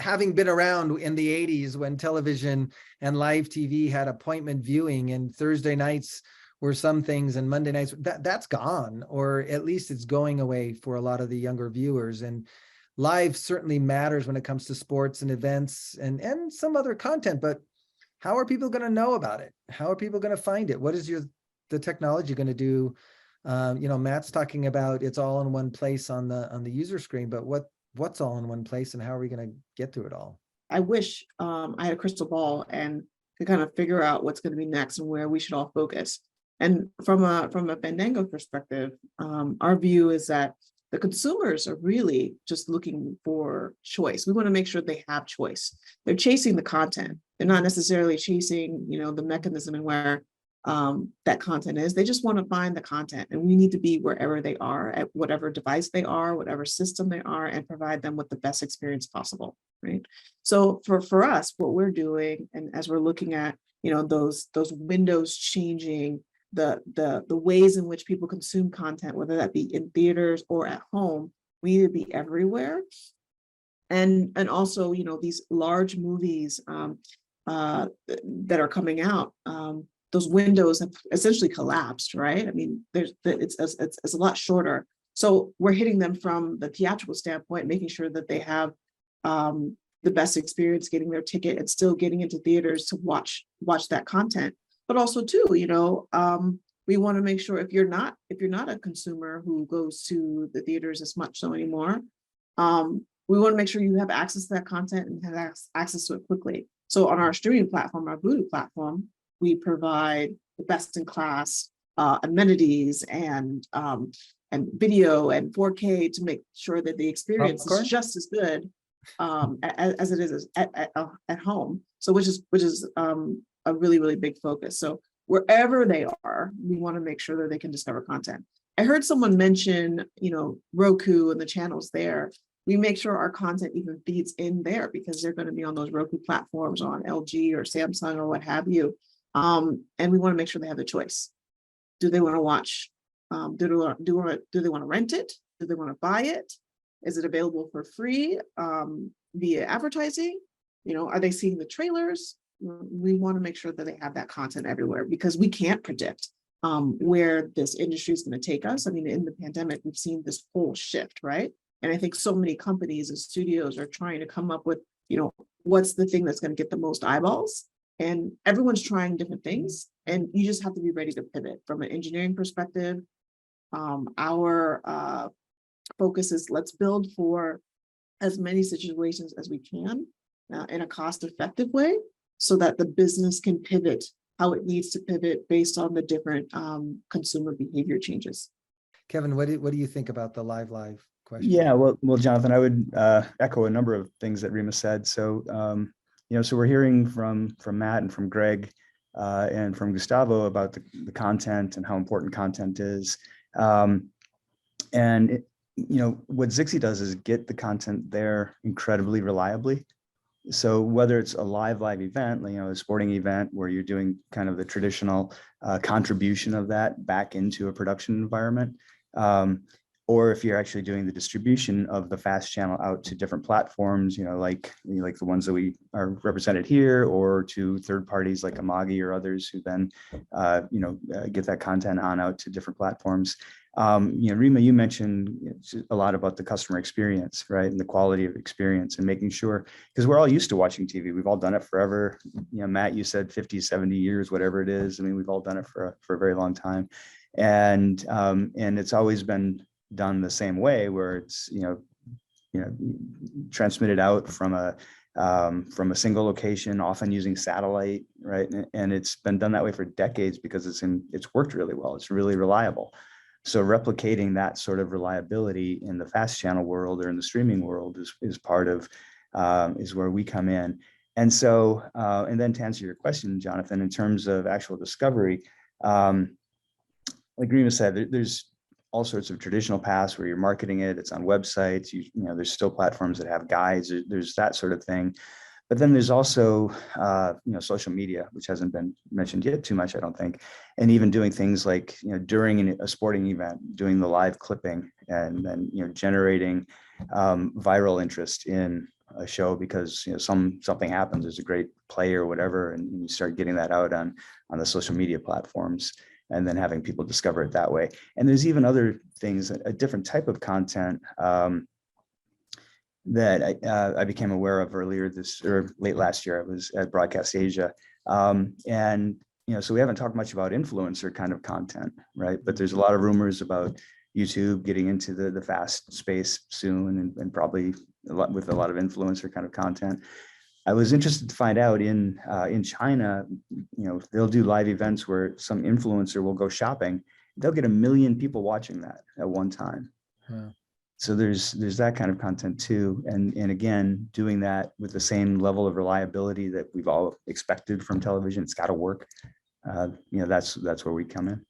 having been around in the 80s when television and live TV had appointment viewing, and Thursday nights were some things and Monday nights, that's gone, or at least it's going away for a lot of the younger viewers. And live certainly matters when it comes to sports and events and some other content, but how are people going to know about it? How are people going to find it? What is the technology going to do? Matt's talking about it's all in one place on the user screen, but what's all in one place, and how are we going to get through it all? I wish I had a crystal ball and could kind of figure out what's going to be next and where we should all focus. And from a Fandango perspective, our view is that the consumers are really just looking for choice. We want to make sure they have choice. They're chasing the content. They're not necessarily chasing, the mechanism and where that content is. They just want to find the content, and we need to be wherever they are, at whatever device they are, whatever system they are, and provide them with the best experience possible, right? So for us, what we're doing, and as we're looking at, those windows changing, the ways in which people consume content, whether that be in theaters or at home, we need to be everywhere. And also, these large movies that are coming out, those windows have essentially collapsed, right? I mean, it's a lot shorter. So we're hitting them from the theatrical standpoint, making sure that they have the best experience getting their ticket and still getting into theaters to watch that content. But also too, we want to make sure if you're not a consumer who goes to the theaters as much so anymore, we want to make sure you have access to that content and have access to it quickly. So on our streaming platform, our Vudu platform, we provide the best in class amenities and video and 4K to make sure that the experience is just as good as it is at home. So which is a really, really big focus. So wherever they are, we want to make sure that they can discover content. I heard someone mention, Roku and the channels there. We make sure our content even feeds in there because they're going to be on those Roku platforms, on LG or Samsung or what have you. And we want to make sure they have the choice. Do they want to watch? Do they want to rent it? Do they want to buy it? Is it available for free via advertising? Are they seeing the trailers? We want to make sure that they have that content everywhere because we can't predict where this industry is going to take us. I mean, in the pandemic, we've seen this whole shift, right? And I think so many companies and studios are trying to come up with, what's the thing that's going to get the most eyeballs? And everyone's trying different things. And you just have to be ready to pivot from an engineering perspective. Our focus is let's build for as many situations as we can in a cost-effective way so that the business can pivot how it needs to pivot based on the different consumer behavior changes. Kevin, what do you think about the live question? Yeah, well, Jonathan, I would echo a number of things that Rima said. So, so we're hearing from Matt and from Greg and from Gustavo about the content and how important content is. And what Zixi does is get the content there incredibly reliably. So whether it's a live event, a sporting event where you're doing kind of the traditional contribution of that back into a production environment, or if you're actually doing the distribution of the FAST channel out to different platforms, like the ones that we are represented here, or to third parties like Amagi or others who then, get that content on out to different platforms. Rima, you mentioned a lot about the customer experience, right? And the quality of experience and making sure, because we're all used to watching TV. We've all done it forever. Matt, you said 50, 70 years, whatever it is. I mean, we've all done it for a very long time. And it's always been done the same way where it's, transmitted out from a single location, often using satellite, right? And it's been done that way for decades because it's worked really well. It's really reliable. So replicating that sort of reliability in the FAST channel world or in the streaming world is part of, is where we come in. And so, and then to answer your question, Jonathan, in terms of actual discovery, like Rima said, there's all sorts of traditional paths where you're marketing it. It's on websites. There's still platforms that have guides. There's that sort of thing. But then there's also, social media, which hasn't been mentioned yet too much, I don't think. And even doing things like, during a sporting event, doing the live clipping and then, generating viral interest in a show because, you know, something happens, there's a great play or whatever, and you start getting that out on the social media platforms, and then having people discover it that way. And there's even other things, a different type of content that I became aware of earlier this or late last year. I was at Broadcast Asia, and you know, so we haven't talked much about influencer kind of content, right? But there's a lot of rumors about YouTube getting into the fast space soon, and probably with a lot of influencer kind of content. I was interested to find out in China, you know, they'll do live events where some influencer will go shopping. They'll get 1 million people watching that at one time. Huh. So there's that kind of content too. And again, doing that with the same level of reliability that we've all expected from television. It's got to work. You know, that's where we come in.